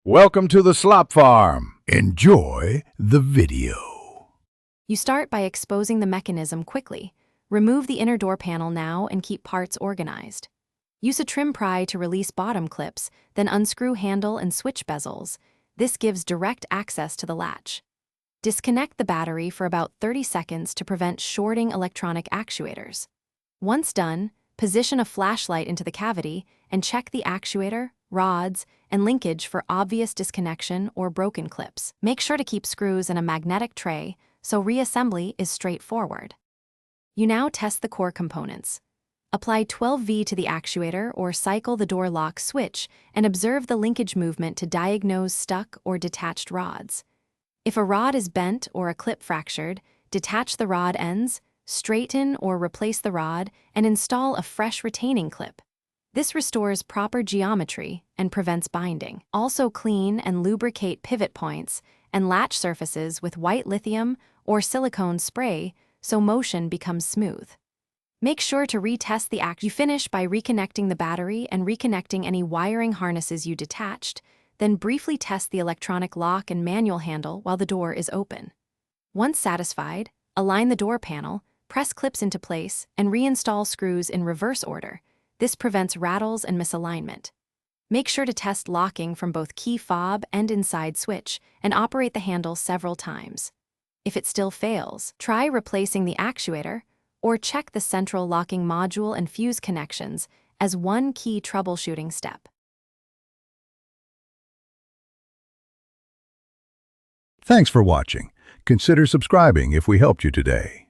Welcome to the slop farm. Enjoy the video. You start by exposing the mechanism quickly. Remove the inner door panel now and keep parts organized. Use a trim pry to release bottom clips, then unscrew handle and switch bezels. This gives direct access to the latch. Disconnect the battery for about 30 seconds to prevent shorting electronic actuators. Once done, position a flashlight into the cavity and check the actuator, rods, and linkage for obvious disconnection or broken clips. Make sure to keep screws in a magnetic tray so reassembly is straightforward. You now test the core components. Apply 12V to the actuator or cycle the door lock switch and observe the linkage movement to diagnose stuck or detached rods. If a rod is bent or a clip fractured, detach the rod ends, straighten or replace the rod, and install a fresh retaining clip. This restores proper geometry and prevents binding. Also clean and lubricate pivot points and latch surfaces with white lithium or silicone spray so motion becomes smooth. Make sure to retest the act. You finish by reconnecting the battery and reconnecting any wiring harnesses you detached, then briefly test the electronic lock and manual handle while the door is open. Once satisfied, align the door panel, press clips into place, and reinstall screws in reverse order. This prevents rattles and misalignment. Make sure to test locking from both key fob and inside switch and operate the handle several times. If it still fails, try replacing the actuator or check the central locking module and fuse connections as one key troubleshooting step. Thanks for watching. Consider subscribing if we helped you today.